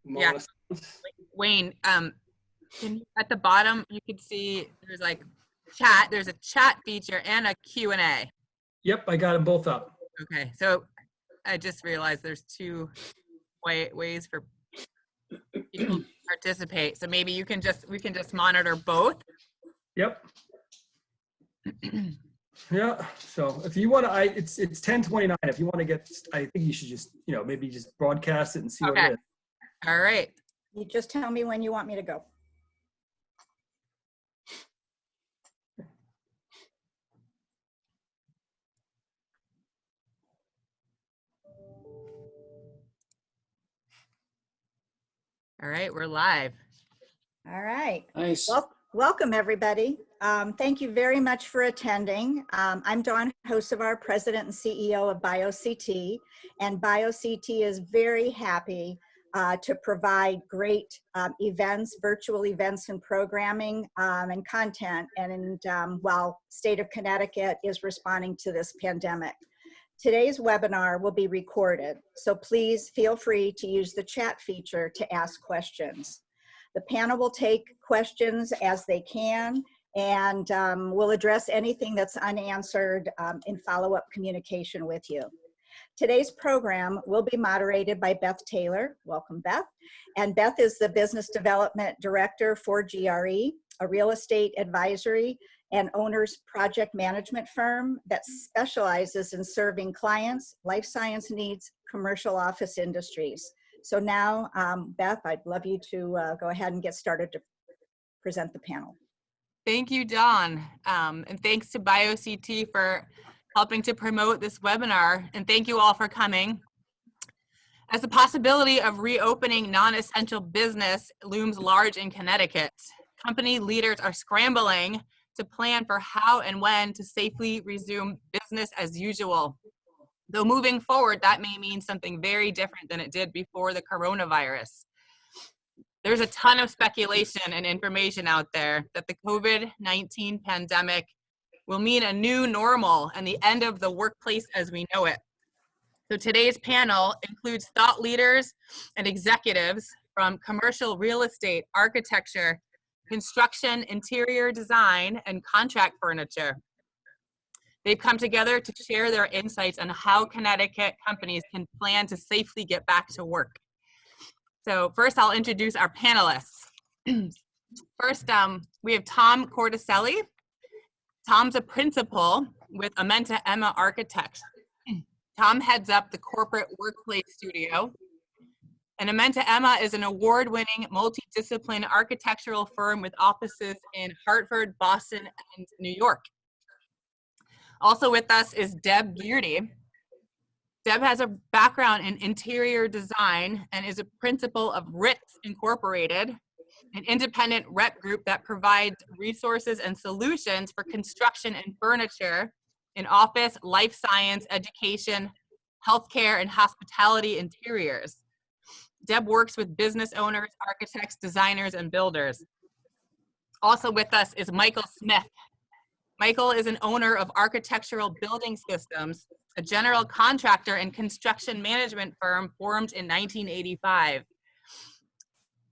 Yeah, Wayne, at the bottom, you can see there's like chat, there's a chat feature and a Q&A. Yep, I got them both up. Okay, so I just realized there's two ways for people to participate. So maybe we can just monitor both. Yep. Yeah. So if you want to, it's 10:29. If you want to get, I think you should just, maybe just broadcast it and see what it is. All right. You just tell me when you want me to go. All right, we're live. All right. Nice. Well, welcome, everybody. Thank you very much for attending. I'm Dawn Hocevar, President and CEO of BioCT, and BioCT is very happy to provide great events, virtual events and programming and content, and while state of Connecticut is responding to this pandemic. Today's webinar will be recorded, so please feel free to use the chat feature to ask questions. The panel will take questions as they can, and we'll address anything that's unanswered in follow-up communication with you. Today's program will be moderated by Beth Taylor. Welcome, Beth. And Beth is the Business Development Director for GRE, a real estate advisory and owner's project management firm that specializes in serving clients, life science needs, commercial office industries. So now, Beth, I'd love you to go ahead and get started to present the panel. Thank you, Dawn. And thanks to BioCT for helping to promote this webinar. And thank you all for coming. As the possibility of reopening non-essential business looms large in Connecticut, company leaders are scrambling to plan for how and when to safely resume business as usual. Though moving forward, that may mean something very different than it did before the coronavirus. There's a ton of speculation and information out there that the COVID-19 pandemic will mean a new normal and the end of the workplace as we know it. So today's panel includes thought leaders and executives from commercial real estate, architecture, construction, interior design, and contract furniture. They've come together to share their insights on how Connecticut companies can plan to safely get back to work. So first, I'll introduce our panelists. First, we have Tom Corticelli. Tom's a principal with Amenta Emma Architects. Tom heads up the corporate workplace studio. And Amenta Emma is an award-winning multidiscipline architectural firm with offices in Hartford, Boston, and New York. Also with us is Deb Geardy. Deb has a background in interior design and is a principal of Ritz Incorporated, an independent rep group that provides resources and solutions for construction and furniture in office, life science, education, healthcare, and hospitality interiors. Deb works with business owners, architects, designers, and builders. Also with us is Michael Smith. Michael is an owner of Architectural Building Systems, a general contractor and construction management firm formed in 1985.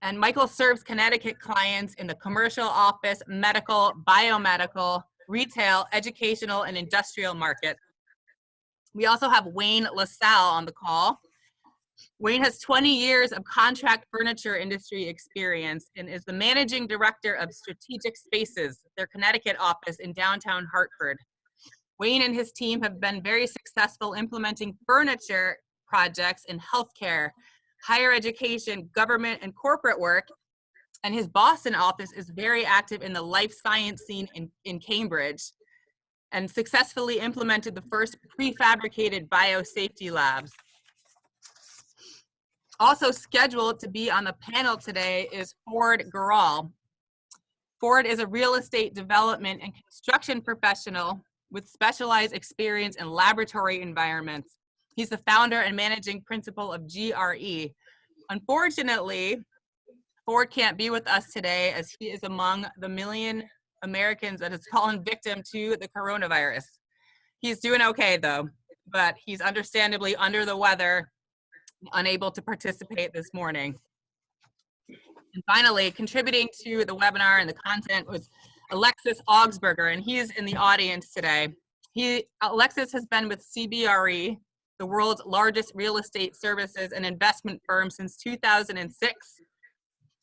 And Michael serves Connecticut clients in the commercial, office, medical, biomedical, retail, educational, and industrial markets. We also have Wayne LaSalle on the call. Wayne has 20 years of contract furniture industry experience and is the managing director of Strategic Spaces, their Connecticut office in downtown Hartford. Wayne and his team have been very successful implementing furniture projects in healthcare, higher education, government, and corporate work. And his Boston office is very active in the life science scene in Cambridge and successfully implemented the first prefabricated biosafety labs. Also scheduled to be on the panel today is Ford Garal. Ford is a real estate development and construction professional with specialized experience in laboratory environments. He's the founder and managing principal of GRE. Unfortunately, Ford can't be with us today as he is among the million Americans that has fallen victim to the coronavirus. He's doing okay though, but he's understandably under the weather, unable to participate this morning. And finally, contributing to the webinar and the content was Alexis Augsberger, and he is in the audience today. Alexis has been with CBRE, the world's largest real estate services and investment firm, since 2006.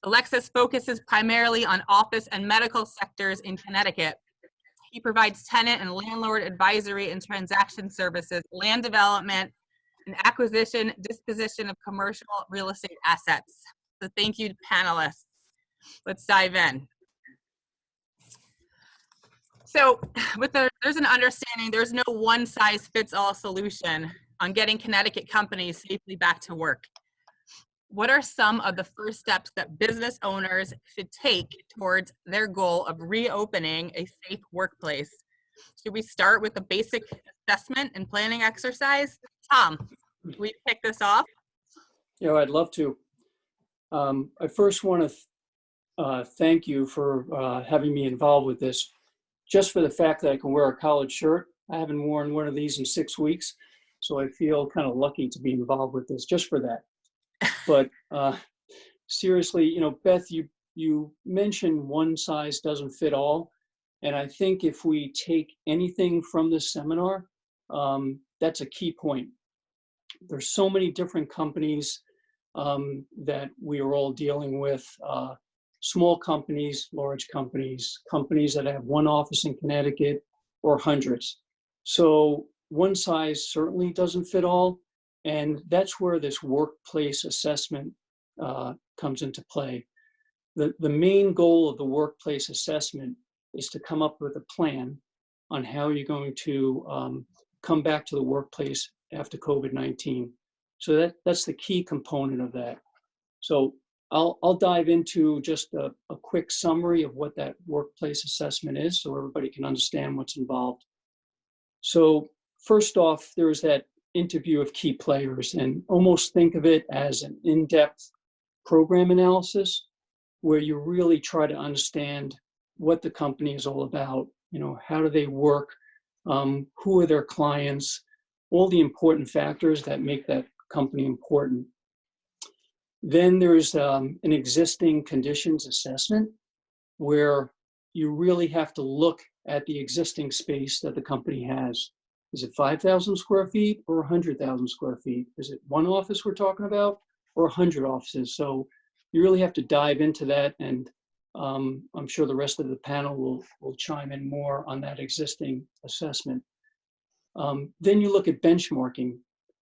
Alexis focuses primarily on office and medical sectors in Connecticut. He provides tenant and landlord advisory and transaction services, land development, and acquisition, disposition of commercial real estate assets. So thank you, panelists. Let's dive in. So there's an understanding there's no one-size-fits-all solution on getting Connecticut companies safely back to work. What are some of the first steps that business owners should take towards their goal of reopening a safe workplace? Should we start with a basic assessment and planning exercise? Tom, will you kick this off? Yeah, I'd love to. I first want to thank you for having me involved with this. Just for the fact that I can wear a collared shirt. I haven't worn one of these in 6 weeks, so I feel kind of lucky to be involved with this just for that. But seriously, you know, Beth, you mentioned one size doesn't fit all. And I think if we take anything from this seminar, that's a key point. There's so many different companies that we are all dealing with, small companies, large companies, companies that have one office in Connecticut or hundreds. So one size certainly doesn't fit all. And that's where this workplace assessment comes into play. The main goal of the workplace assessment is to come up with a plan on how you're going to come back to the workplace after COVID-19. So that's the key component of that. So I'll dive into just a quick summary of what that workplace assessment is so everybody can understand what's involved. So first off, there's that interview of key players, and almost think of it as an in-depth program analysis where you really try to understand what the company is all about. You know, how do they work? Who are their clients? All the important factors that make that company important. Then there's an existing conditions assessment where you really have to look at the existing space that the company has. Is it 5,000 square feet or 100,000 square feet? Is it one office we're talking about or 100 offices? So you really have to dive into that, and I'm sure the rest of the panel will chime in more on that existing assessment. Then you look at benchmarking.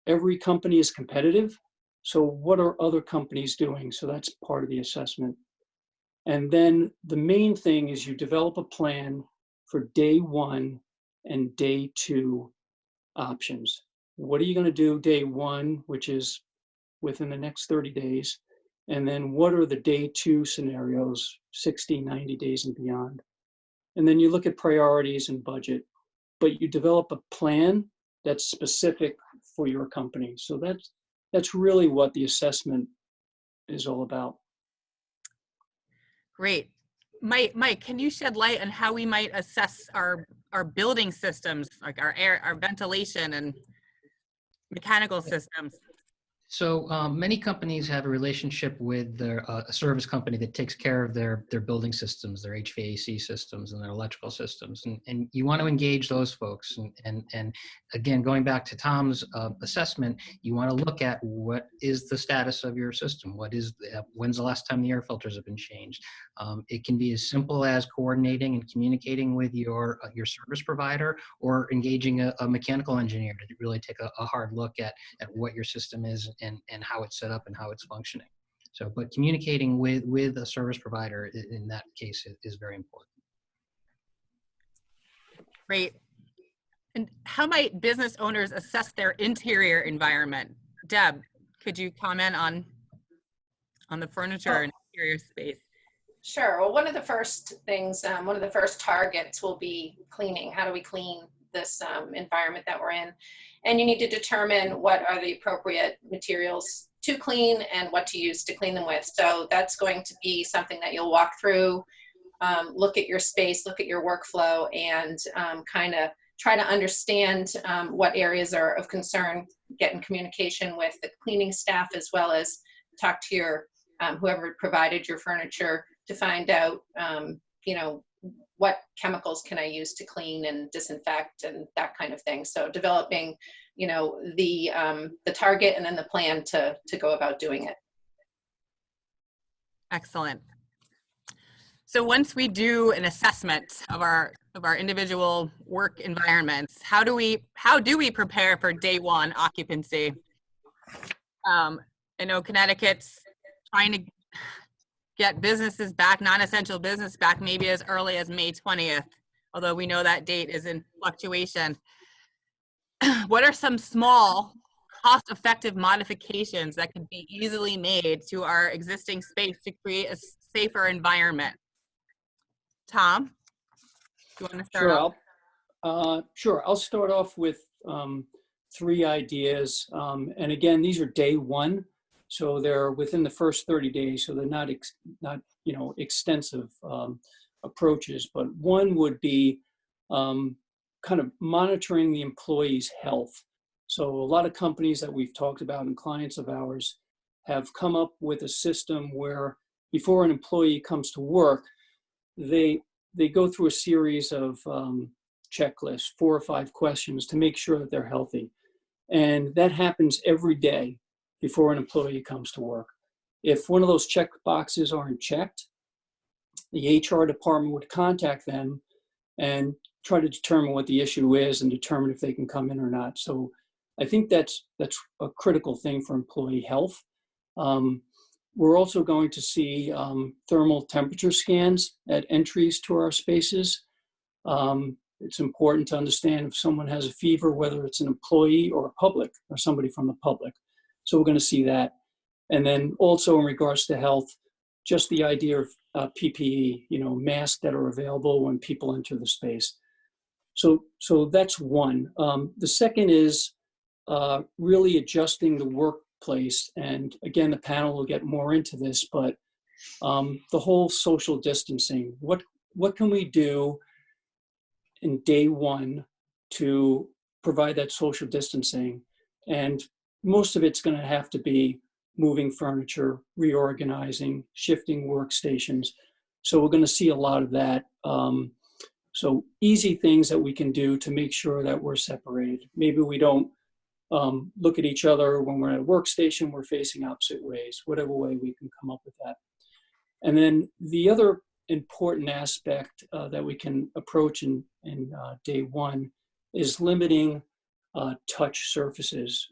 Every company is competitive. So what are other companies doing? So that's part of the assessment. And then the main thing is you develop a plan for day one and day two options. What are you going to do day one, which is within the next 30 days? And then what are the day two scenarios, 60, 90 days and beyond? And then you look at priorities and budget, but you develop a plan that's specific for your company. So that's really what the assessment is all about. Great. Mike, can you shed light on how we might assess our building systems, like our air, our ventilation and mechanical systems? So many companies have a relationship with a service company that takes care of their building systems, their HVAC systems and their electrical systems. And you want to engage those folks. And again, going back to Tom's assessment, you want to look at what is the status of your system? When's the last time the air filters have been changed? It can be as simple as coordinating and communicating with your service provider, or engaging a mechanical engineer to really take a hard look at what your system is and how it's set up and how it's functioning. So, but communicating with a service provider in that case is very important. Great. And how might business owners assess their interior environment? Deb, could you comment on the furniture and interior space? Sure. Well, one of the first things, one of the first targets will be cleaning. How do we clean this environment that we're in? And you need to determine what are the appropriate materials to clean and what to use to clean them with. So that's going to be something that you'll walk through, look at your space, look at your workflow, and kind of try to understand what areas are of concern, get in communication with the cleaning staff, as well as talk to your whoever provided your furniture to find out, what chemicals can I use to clean and disinfect and that kind of thing. So developing, the target and then the plan to go about doing it. Excellent. So once we do an assessment of our individual work environments, how do we prepare for day one occupancy? I know Connecticut's trying to get businesses back, non-essential business back, maybe as early as May 20th, although we know that date is in fluctuation. What are some small, cost-effective modifications that can be easily made to our existing space to create a safer environment? Tom, do you want to start off? Sure. I'll start off with 3 ideas. And again, these are day one, so they're within the first 30 days, so they're not extensive approaches. But one would be kind of monitoring the employee's health. So a lot of companies that we've talked about and clients of ours have come up with a system where before an employee comes to work, they go through a series of checklists, 4 or 5 questions to make sure that they're healthy. And that happens every day before an employee comes to work. If one of those check boxes aren't checked, the HR department would contact them and try to determine what the issue is and determine if they can come in or not. So I think that's a critical thing for employee health. We're also going to see thermal temperature scans at entries to our spaces. It's important to understand if someone has a fever, whether it's an employee or a public or somebody from the public. So we're going to see that. And then also in regards to health, just the idea of PPE, masks that are available when people enter the space. So that's one. The second is really adjusting the workplace. And again, the panel will get more into this, but the whole social distancing. What can we do in day one to provide that social distancing? And most of it's going to have to be moving furniture, reorganizing, shifting workstations. So we're going to see a lot of that. So easy things that we can do to make sure that we're separated. Maybe we don't look at each other when we're at a workstation, we're facing opposite ways, whatever way we can come up with that. And then the other important aspect that we can approach in day one is limiting touch surfaces.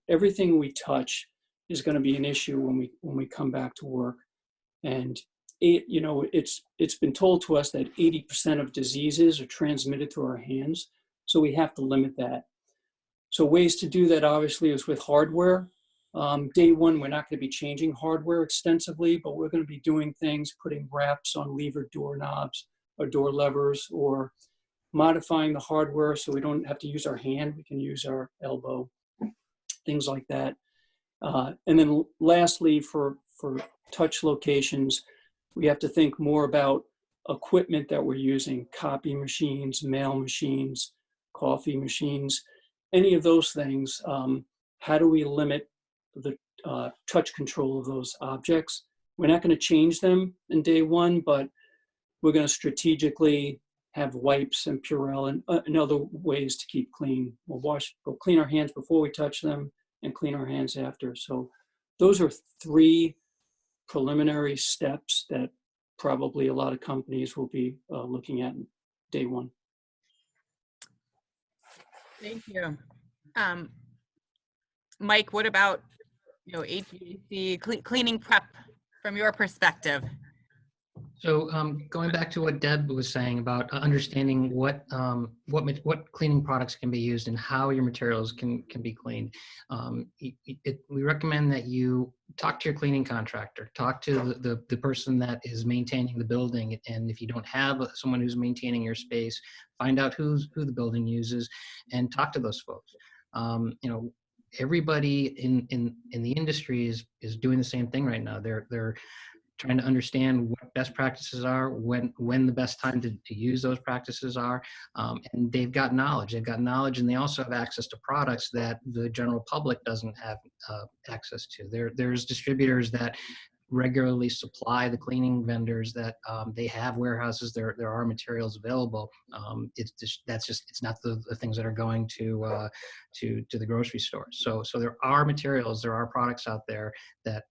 Everything we touch is going to be an issue when we come back to work. And it's been told to us that 80% of diseases are transmitted through our hands, so we have to limit that. So ways to do that obviously is with hardware. Day one, we're not going to be changing hardware extensively, but we're going to be doing things, putting wraps on lever doorknobs or door levers, or modifying the hardware so we don't have to use our hand, we can use our elbow, things like that. And then lastly, for touch locations, we have to think more about equipment that we're using, copy machines, mail machines, coffee machines, any of those things. How do we limit the touch control of those objects? We're not going to change them in day one, but we're going to strategically have wipes and Purell and other ways to keep clean. We'll clean our hands before we touch them and clean our hands after. So those are 3 preliminary steps that probably a lot of companies will be looking at in day one. Thank you. Mike, what about HVAC cleaning prep from your perspective? So going back to what Deb was saying about understanding what cleaning products can be used and how your materials can be cleaned, we recommend that you talk to your cleaning contractor, talk to the person that is maintaining the building, and if you don't have someone who's maintaining your space, find out who the building uses and talk to those folks. Everybody in the industry is doing the same thing right now. They're trying to understand what best practices are, when the best time to use those practices are, and they've got knowledge. They've got knowledge, and they also have access to products that the general public doesn't have access to. There's distributors that regularly supply the cleaning vendors that they have warehouses. There are materials available. It's not the things that are going to the grocery store. So there are materials, there are products out there that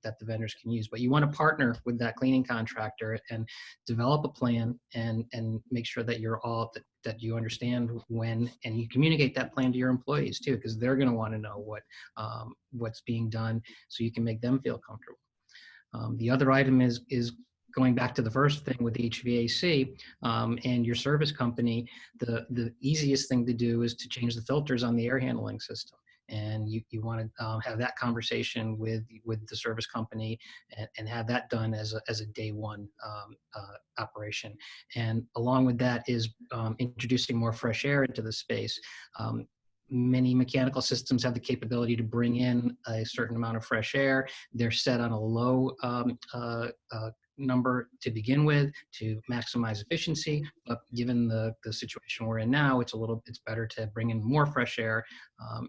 that the vendors can use. But you want to partner with that cleaning contractor and develop a plan and make sure that you're all that you understand when, and you communicate that plan to your employees too, because they're going to want to know what's being done, so you can make them feel comfortable. The other item is going back to the first thing with HVAC and your service company. The easiest thing to do is to change the filters on the air handling system. And you want to have that conversation with the service company and have that done as a day one operation. And along with that is introducing more fresh air into the space. Many mechanical systems have the capability to bring in a certain amount of fresh air. They're set on a low number to begin with to maximize efficiency, but given the situation we're in now, it's better to bring in more fresh air,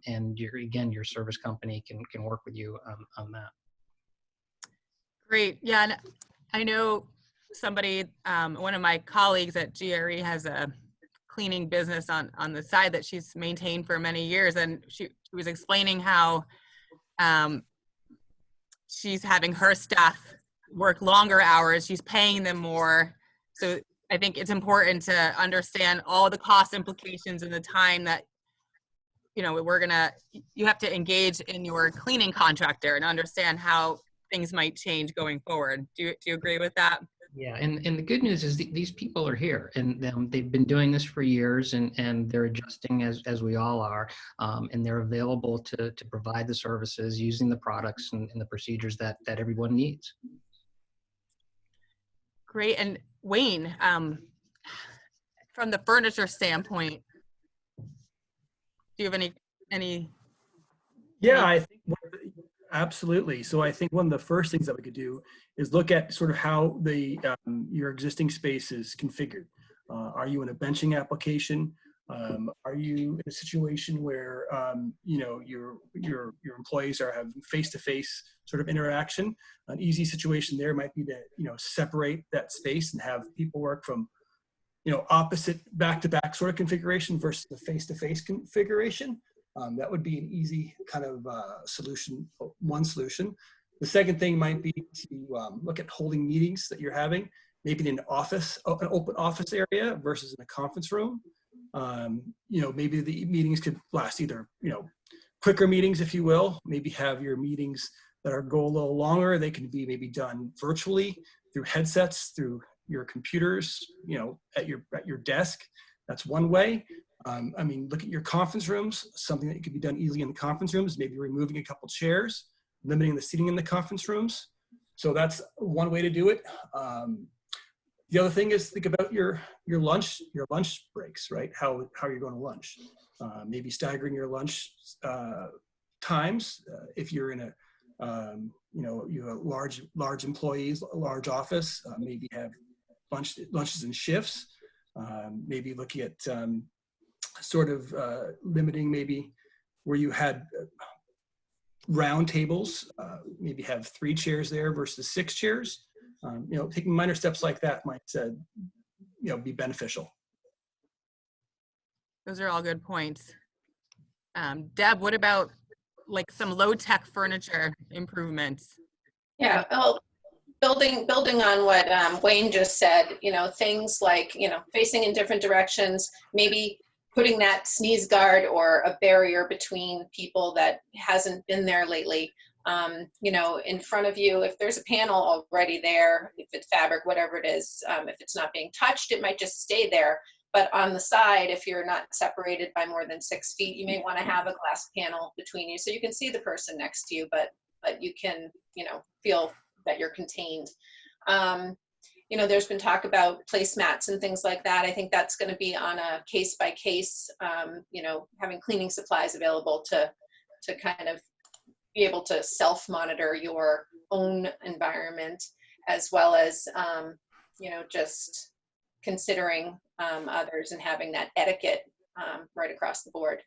and your service company can work with you on that. Great. Yeah, and I know somebody, one of my colleagues at GRE has a cleaning business on the side that she's maintained for many years, and she was explaining how she's having her staff work longer hours, she's paying them more. So I think it's important to understand all the cost implications and the time that you have to engage in your cleaning contractor and understand how things might change going forward. Do you agree with that? Yeah, and the good news is these people are here, and they've been doing this for years, and they're adjusting as we all are, and they're available to provide the services using the products and the procedures that everyone needs. Great. And Wayne, from the furniture standpoint, do you have any? Yeah, I think absolutely. So I think one of the first things that we could do is look at sort of how your existing space is configured. Are you in a benching application? Are you in a situation where your employees are having face-to-face sort of interaction? An easy situation there might be to separate that space and have people work from opposite back-to-back sort of configuration versus the face-to-face configuration. That would be an easy kind of solution, one solution. The second thing might be to look at holding meetings that you're having, maybe in an open office area versus in a conference room. Maybe the meetings could last either, quicker meetings, if you will, maybe have your meetings that go a little longer. They can be maybe done virtually through headsets, through your computers, at your desk. That's one way. Look at your conference rooms. Something that could be done easily in the conference rooms, maybe removing a couple chairs, limiting the seating in the conference rooms. So that's one way to do it. The other thing is think about your lunch breaks, right? How you're going to lunch. Maybe staggering your lunch times. If you're in you have large employees, a large office, maybe have lunches in shifts. Maybe looking at sort of limiting maybe where you had round tables, maybe have 3 chairs there versus 6 chairs. Taking minor steps like that might be beneficial. Those are all good points. Deb, what about like some low-tech furniture improvements? Yeah, well, building on what Wayne just said, things like, facing in different directions, maybe putting that sneeze guard or a barrier between people that hasn't been there lately. In front of you, if there's a panel already there, if it's fabric, whatever it is, if it's not being touched, it might just stay there. But on the side, if you're not separated by more than 6 feet, you may want to have a glass panel between you so you can see the person next to you, but you can, feel that you're contained. There's been talk about placemats and things like that. I think that's going to be on a case by case, having cleaning supplies available to kind of be able to self-monitor your own environment, as well as, just considering others and having that etiquette right across the board.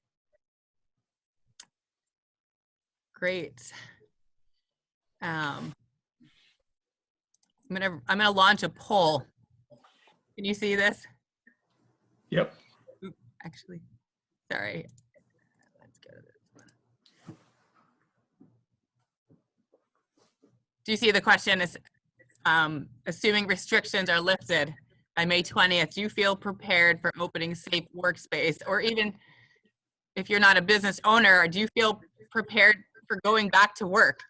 Great. I'm gonna launch a poll. Can you see this? Yep. Oop, actually, sorry. Let's go to this one. Do you see the question is, assuming restrictions are lifted by May 20th, do you feel prepared for opening safe workspace? Or even if you're not a business owner, do you feel prepared for going back to work?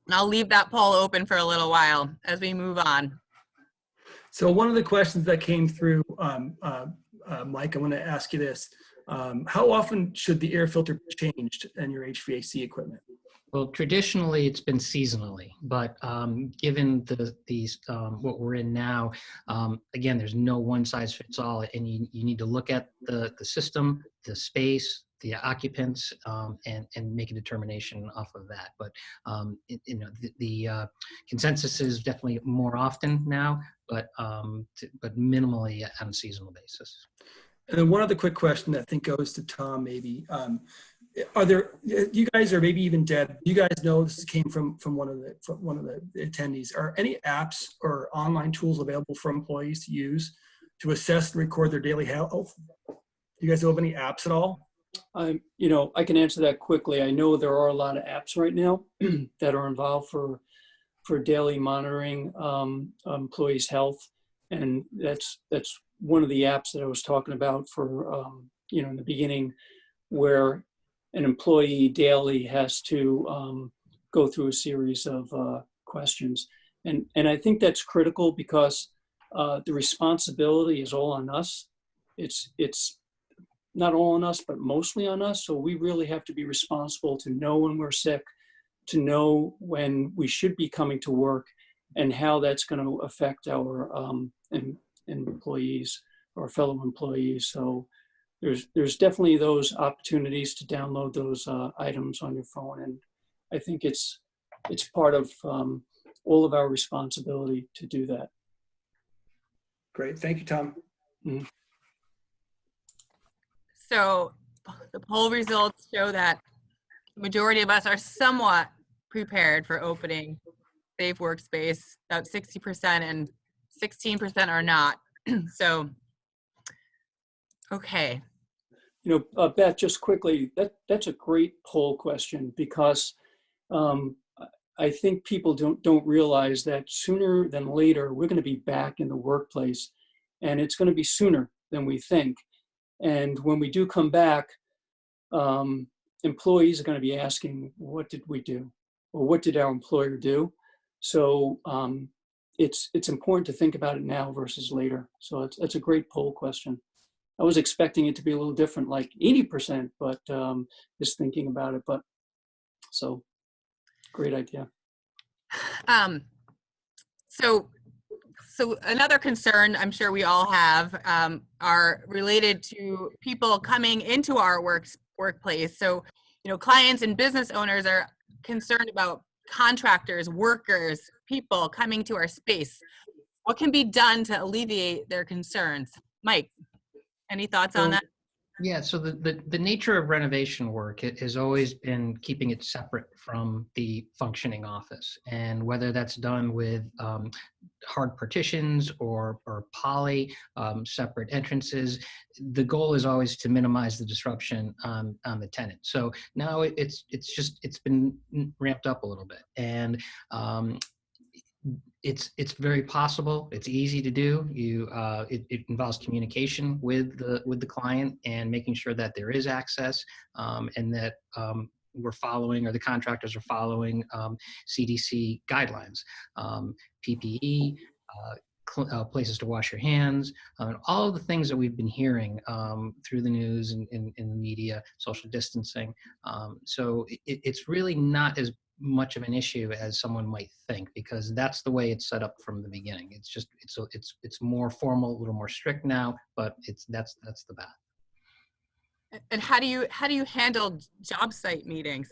And I'll leave that poll open for a little while as we move on. So one of the questions that came through, Mike, I want to ask you this. How often should the air filter be changed in your HVAC equipment? Well, traditionally it's been seasonally, but given what we're in now, again, there's no one size fits all, and you need to look at the system, the space, the occupants, and make a determination off of that. But the consensus is definitely more often now, but minimally on a seasonal basis. And then one other quick question that I think goes to Tom, maybe. Are there, you guys, or maybe even Deb, you guys know this came from one of the attendees. Are any apps or online tools available for employees to use to assess and record their daily health? Do you guys know of any apps at all? I can answer that quickly. I know there are a lot of apps right now that are involved for daily monitoring employees' health, and that's one of the apps that I was talking about for in the beginning, where an employee daily has to go through a series of questions, and I think that's critical because the responsibility is all on us. It's not all on us, but mostly on us. So we really have to be responsible to know when we're sick, to know when we should be coming to work, and how that's going to affect our employees or fellow employees. So there's definitely those opportunities to download those items on your phone, and I think it's part of all of our responsibility to do that. Great, thank you, Tom. Mm-hmm. So the poll results show that the majority of us are somewhat prepared for opening safe workspace, about 60%, and 16% are not. So, okay. Beth, just quickly, that's a great poll question, because I think people don't realize that sooner than later, we're going to be back in the workplace, and it's going to be sooner than we think. And when we do come back, employees are going to be asking, what did we do? Or what did our employer do? So it's important to think about it now versus later. So it's a great poll question. I was expecting it to be a little different, like 80%, but just thinking about it. But so great idea. So another concern I'm sure we all have are related to people coming into our workplace. So, clients and business owners are concerned about contractors, workers, people coming to our space. What can be done to alleviate their concerns? Mike, any thoughts on that? Yeah, so the nature of renovation work has always been keeping it separate from the functioning office, and whether that's done with hard partitions or poly, separate entrances, the goal is always to minimize the disruption on the tenant. So now it's been ramped up a little bit, and it's very possible. It's easy to do. It involves communication with the client and making sure that there is access, and that we're following, or the contractors are following, CDC guidelines, PPE, places to wash your hands, all of the things that we've been hearing through the news and in the media, social distancing. So it's really not as much of an issue as someone might think, because that's the way it's set up from the beginning. It's more formal, a little more strict now, but that's the path. And how do you handle job site meetings?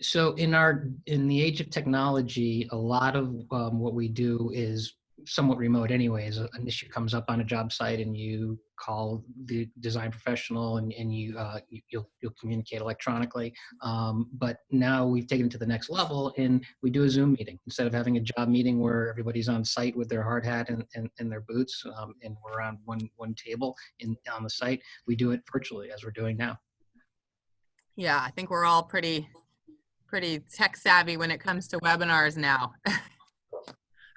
So in the age of technology, a lot of what we do is somewhat remote anyways. An issue comes up on a job site and you call the design professional and you'll communicate electronically. But now we've taken it to the next level and we do a Zoom meeting. Instead of having a job meeting where everybody's on site with their hard hat and their boots and we're around one table on the site, we do it virtually as we're doing now. Yeah, I think we're all pretty tech savvy when it comes to webinars now.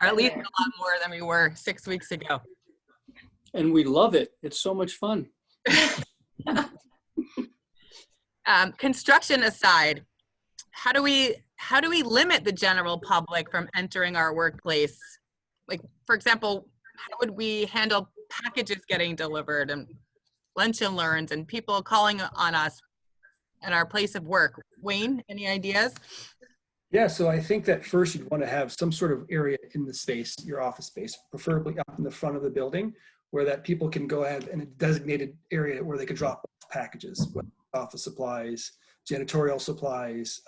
Or at least a lot more than we were 6 weeks ago. And we love it. It's so much fun. Construction aside, how do we limit the general public from entering our workplace? Like, for example, how would we handle packages getting delivered and lunch and learns and people calling on us at our place of work? Wayne, any ideas? Yeah, so I think that first you'd want to have some sort of area in the space, your office space, preferably up in the front of the building, where that people can go ahead in a designated area where they could drop off packages, office supplies, janitorial supplies,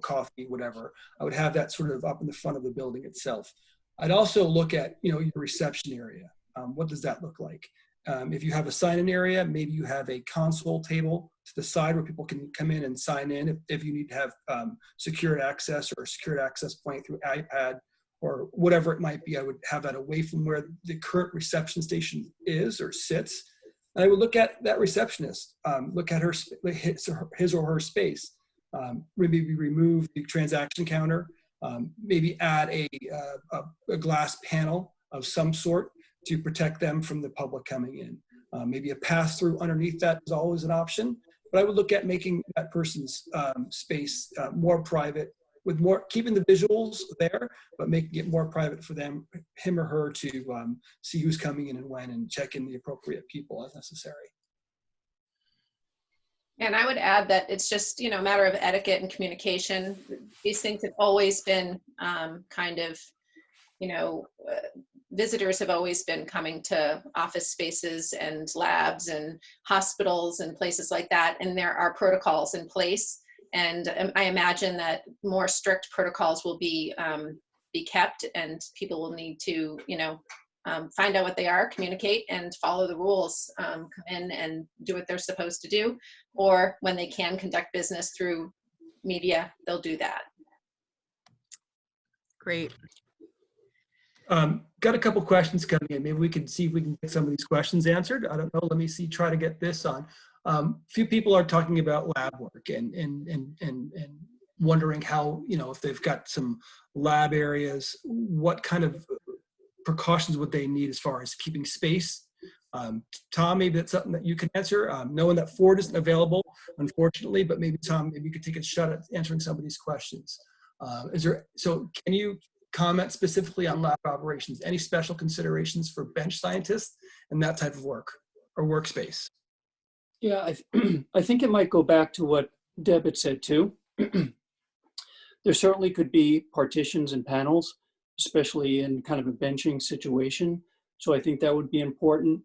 coffee, whatever. I would have that sort of up in the front of the building itself. I'd also look at, your reception area. What does that look like? If you have a sign-in area, maybe you have a console table to the side where people can come in and sign in if you need to have secured access or a secured access point through iPad or whatever it might be. I would have that away from where the current reception station is or sits. And I would look at that receptionist, look at his or her space. Maybe remove the transaction counter, maybe add a glass panel of some sort to protect them from the public coming in. Maybe a pass-through underneath that is always an option, but I would look at making that person's space more private, with keeping the visuals there, but making it more private for him or her to see who's coming in and when and check in the appropriate people as necessary. And I would add that it's just, a matter of etiquette and communication. These things have always been visitors have always been coming to office spaces and labs and hospitals and places like that. And there are protocols in place. And I imagine that more strict protocols will be kept, and people will need to, find out what they are, communicate, and follow the rules, come in and do what they're supposed to do. Or when they can conduct business through media, they'll do that. Great. Got a couple questions coming in. Maybe we can see if we can get some of these questions answered. I don't know. Let me try to get this on. Few people are talking about lab work and wondering how, if they've got some lab areas, what kind of precautions would they need as far as keeping space? Tom, maybe that's something that you can answer. Knowing that Ford isn't available, unfortunately, but maybe Tom, maybe you could take a shot at answering some of these questions. So can you comment specifically on lab operations? Any special considerations for bench scientists and that type of work or workspace? Yeah, I think it might go back to what Deb had said too. There certainly could be partitions and panels, especially in kind of a benching situation. So I think that would be important.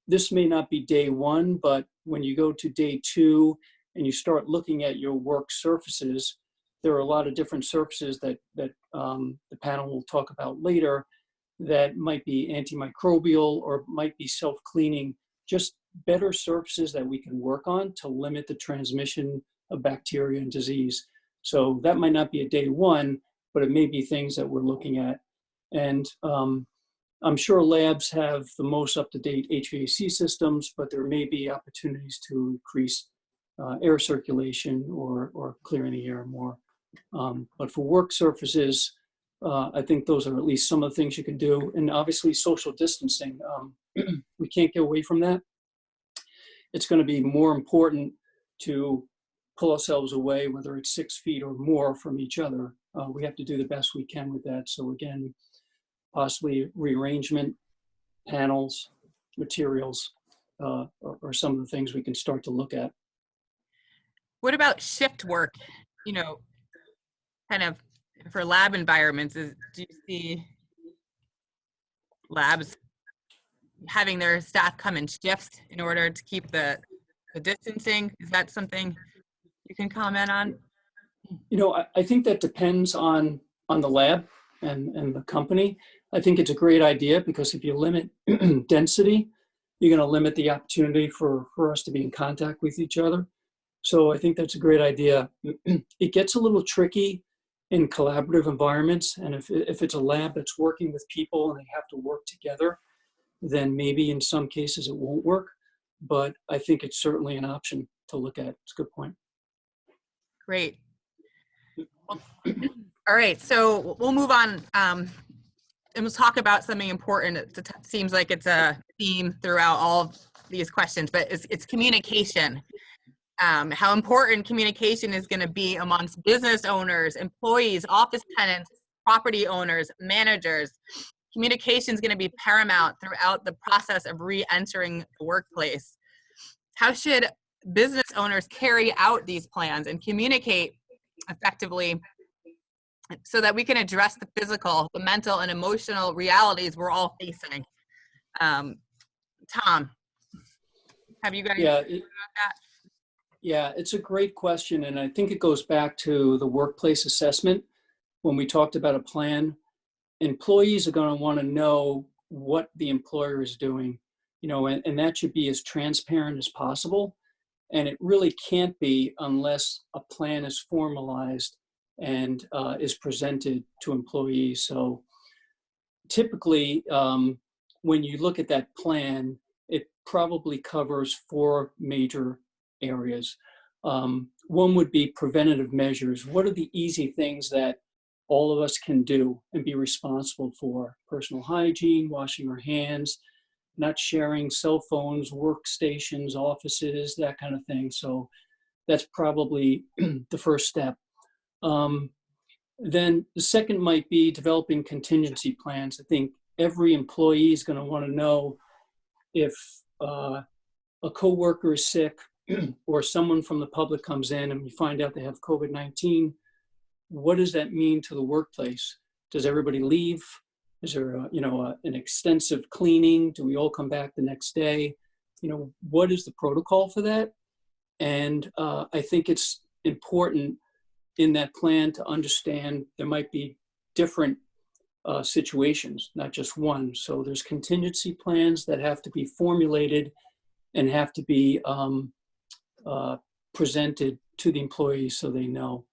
This may not be day one, but when you go to day two and you start looking at your work surfaces, there are a lot of different surfaces that the panel will talk about later that might be antimicrobial or might be self-cleaning, just better surfaces that we can work on to limit the transmission of bacteria and disease. So that might not be a day one, but it may be things that we're looking at. And I'm sure labs have the most up-to-date HVAC systems, but there may be opportunities to increase air circulation or clearing the air more. But for work surfaces, I think those are at least some of the things you can do. And obviously social distancing, we can't get away from that. It's going to be more important to pull ourselves away, whether it's 6 feet or more from each other. We have to do the best we can with that. So again, possibly rearrangement, panels, materials, or some of the things we can start to look at. What about shift work? Kind of for lab environments, do you see labs having their staff come in shifts in order to keep the distancing? Is that something you can comment on? I think that depends on the lab. and the company. I think it's a great idea because if you limit density, you're going to limit the opportunity for us to be in contact with each other. So I think that's a great idea. It gets a little tricky in collaborative environments. And if it's a lab that's working with people and they have to work together, then maybe in some cases it won't work. But I think it's certainly an option to look at. It's a good point. Great. Well, all right, so we'll move on and we'll talk about something important. It seems like it's a theme throughout all of these questions, but it's communication. How important communication is going to be amongst business owners, employees, office tenants, property owners, managers. Communication is going to be paramount throughout the process of re-entering the workplace. How should business owners carry out these plans and communicate effectively so that we can address the physical, the mental, and emotional realities we're all facing? Tom, have you guys Yeah, about that? Yeah, it's a great question. And I think it goes back to the workplace assessment. When we talked about a plan, employees are going to want to know what the employer is doing, and that should be as transparent as possible. And it really can't be unless a plan is formalized and is presented to employees. So typically, when you look at that plan, it probably covers 4 major areas. One would be preventative measures. What are the easy things that all of us can do and be responsible for? Personal hygiene, washing our hands, not sharing cell phones, workstations, offices, that kind of thing. So that's probably the first step. Then the second might be developing contingency plans. I think every employee is going to want to know if a coworker is sick or someone from the public comes in and we find out they have COVID-19, what does that mean to the workplace? Does everybody leave? Is there an extensive cleaning? Do we all come back the next day? What is the protocol for that? And I think it's important in that plan to understand there might be different situations, not just one. So there's contingency plans that have to be formulated and have to be presented to the employees so they know.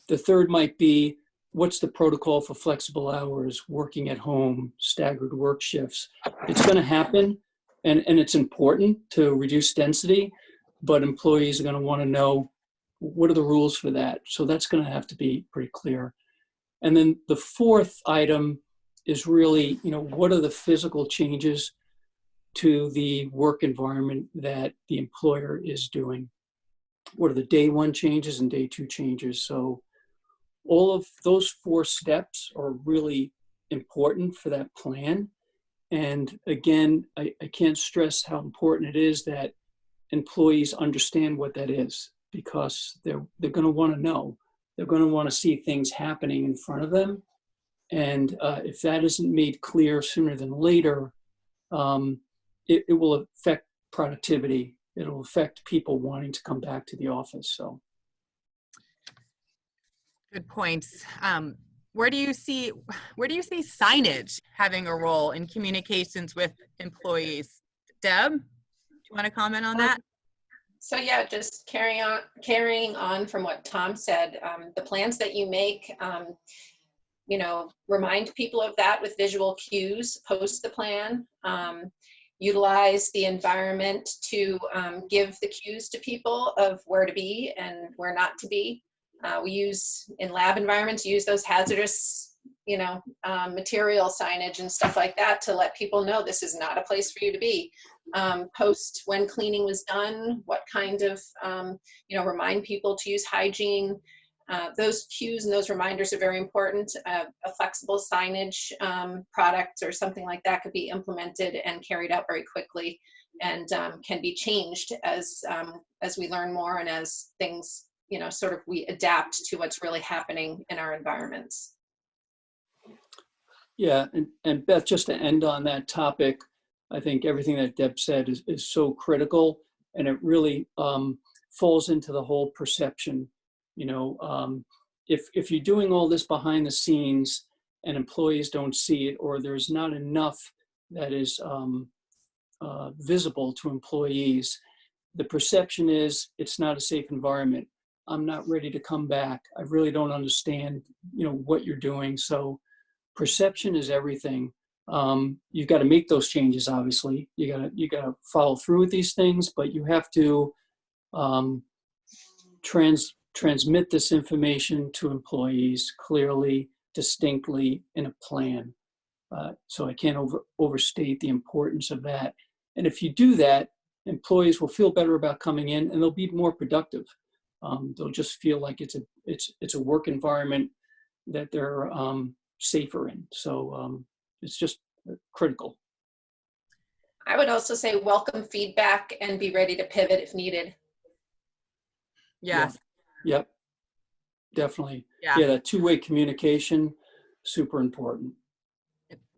The third might be, what's the protocol for flexible hours, working at home, staggered work shifts? It's going to happen, and it's important to reduce density, but employees are going to want to know what are the rules for that. So that's going to have to be pretty clear. And then the fourth item is really, what are the physical changes to the work environment that the employer is doing? What are the day 1 changes and day 2 changes? So all of those 4 steps are really important for that plan. And again, I can't stress how important it is that employees understand what that is, because they're going to want to know. They're going to want to see things happening in front of them. And if that isn't made clear sooner than later, it will affect productivity. It'll affect people wanting to come back to the office. So, good points. Where do you see signage having a role in communications with employees? Deb, do you want to comment on that? So yeah, just carrying on from what Tom said, the plans that you make, remind people of that with visual cues, post the plan, utilize the environment to give the cues to people of where to be and where not to be. We use, in lab environments, use those hazardous, material signage and stuff like that to let people know this is not a place for you to be. Post when cleaning was done, what kind of, remind people to use hygiene. Those cues and those reminders are very important. A flexible signage product or something like that could be implemented and carried out very quickly, and can be changed as we learn more and as things, we adapt to what's really happening in our environments. yeah, and Beth, just to end on that topic, I think everything that Deb said is so critical, and it really falls into the whole perception. if you're doing all this behind the scenes and employees don't see it, or there's not enough that is visible to employees, the perception is it's not a safe environment. I'm not ready to come back. I really don't understand, what you're doing. So perception is everything. You've got to make those changes. Obviously, you gotta follow through with these things, but you have to transmit this information to employees clearly, distinctly, in a plan. So I can't overstate the importance of that. And if you do that, employees will feel better about coming in, and they'll be more productive. They'll just feel like it's a work environment that they're safer in. So it's just critical. I would also say welcome feedback and be ready to pivot if needed. Yes. Yep. Definitely. Yeah. Yeah, that two-way communication, super important.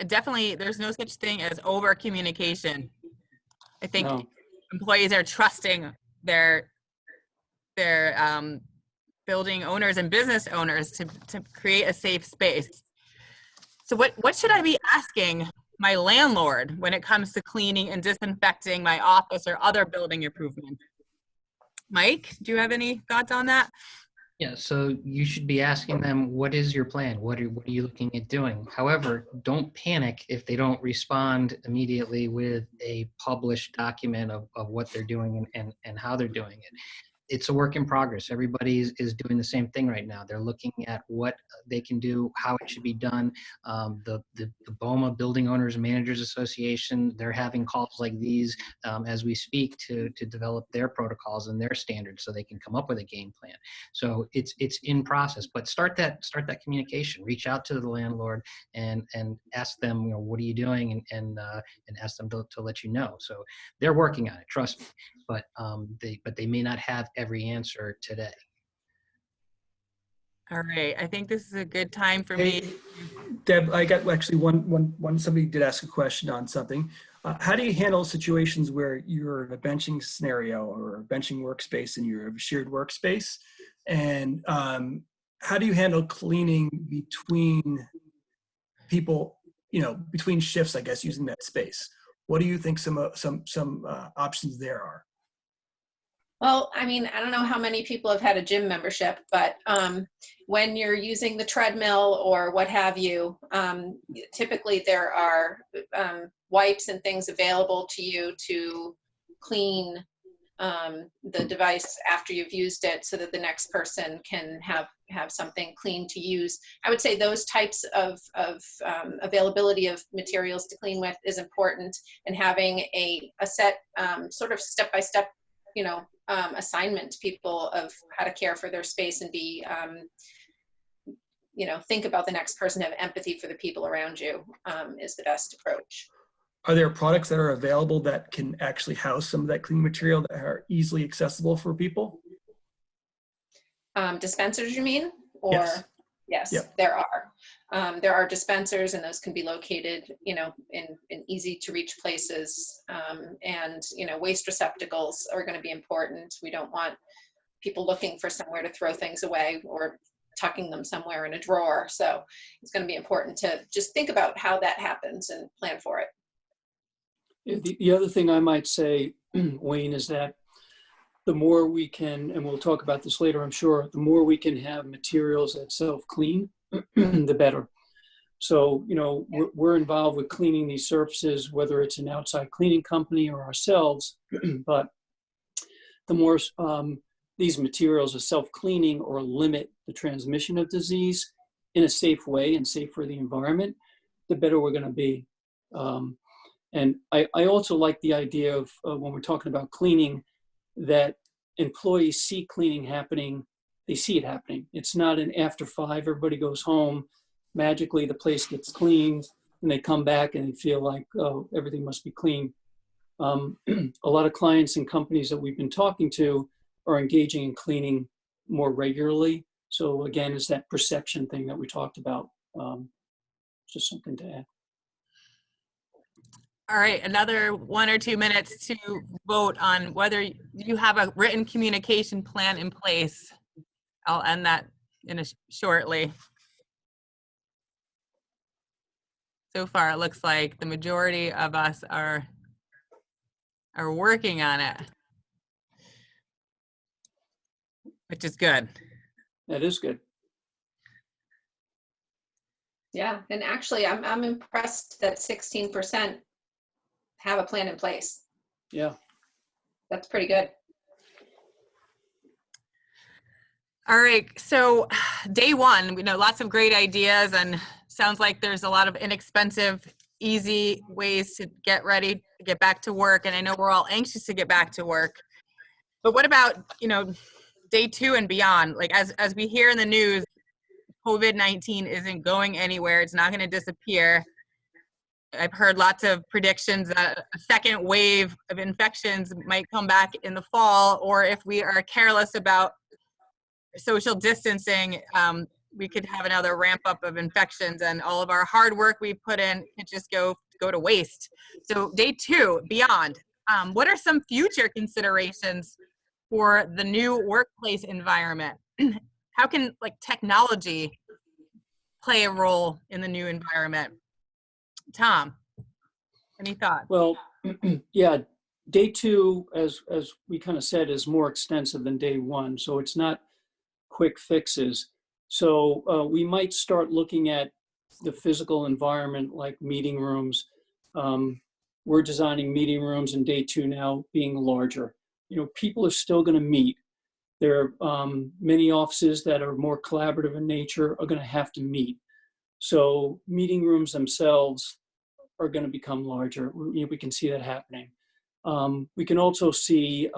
Definitely, there's no such thing as over communication. I think No. employees are trusting their building owners and business owners to create a safe space. So what should I be asking my landlord when it comes to cleaning and disinfecting my office or other building improvements? Mike, do you have any thoughts on that? Yeah, so you should be asking them, what is your plan? What are you looking at doing? However, don't panic if they don't respond immediately with a published document of what they're doing and how they're doing it. It's a work in progress. Everybody is doing the same thing right now. They're looking at what they can do, how it should be done. The BOMA, Building Owners and Managers Association, they're having calls like these as we speak to develop their protocols and their standards so they can come up with a game plan. So it's in process, but start that communication. Reach out to the landlord and ask them, what are you doing, and ask them to let you know. So they're working on it, trust me. But they may not have every answer today. All right, I think this is a good time for Hey, me. Deb, I got actually one somebody did ask a question on something. How do you handle situations where you're in a benching scenario or a benching workspace and you're a shared workspace? And how do you handle cleaning between people, between shifts, I guess, using that space? What do you think some options there are? Well, I mean, I don't know how many people have had a gym membership, but when you're using the treadmill or what have you, typically there are wipes and things available to you to clean the device after you've used it so that the next person can have something clean to use. I would say those types of availability of materials to clean with is important, and having a set sort of step-by-step assignment to people of how to care for their space and be, think about the next person, have empathy for the people around you is the best approach. Are there products that are available that can actually house some of that cleaning material that are easily accessible for people? Dispensers, you mean? Or Yes. Yes, Yep. there are. There are dispensers, and those can be located, in easy to reach places. And waste receptacles are going to be important. We don't want people looking for somewhere to throw things away or tucking them somewhere in a drawer. So it's going to be important to just think about how that happens and plan for it. The other thing I might say, Wayne, is that the more we can, and we'll talk about this later, I'm sure, the more we can have materials that self-clean, the better. So, we're involved with cleaning these surfaces, whether it's an outside cleaning company or ourselves, but the more these materials are self-cleaning or limit the transmission of disease in a safe way and safe for the environment, the better we're going to be. And I also like the idea of when we're talking about cleaning, that employees see cleaning happening, they see it happening. It's not an after 5, everybody goes home, magically the place gets cleaned, and they come back and they feel like, oh, everything must be clean. A lot of clients and companies that we've been talking to are engaging in cleaning more regularly. So again, it's that perception thing that we talked about. Just something to add. All right, another 1 or 2 minutes to vote on whether you have a written communication plan in place. I'll end that shortly. So far, it looks like the majority of us are working on it, which is good. That is good. Yeah, and actually, I'm impressed that 16% have a plan in place. Yeah. That's pretty good. All right, so day one, we know lots of great ideas, and sounds like there's a lot of inexpensive, easy ways to get ready to get back to work. And I know we're all anxious to get back to work. But what about, day two and beyond? Like as we hear in the news, COVID-19 isn't going anywhere. It's not going to disappear. I've heard lots of predictions that a second wave of infections might come back in the fall, or if we are careless about social distancing, we could have another ramp up of infections, and all of our hard work we put in could just go to waste. So day two, beyond, what are some future considerations for the new workplace environment? How can technology play a role in the new environment? Tom, any thoughts? Well, yeah, day two, as we kind of said, is more extensive than day one. So it's not quick fixes. So we might start looking at the physical environment like meeting rooms. We're designing meeting rooms in day two now being larger. People are still going to meet. There are many offices that are more collaborative in nature are going to have to meet. So meeting rooms themselves are going to become larger. We can see that happening. We can also see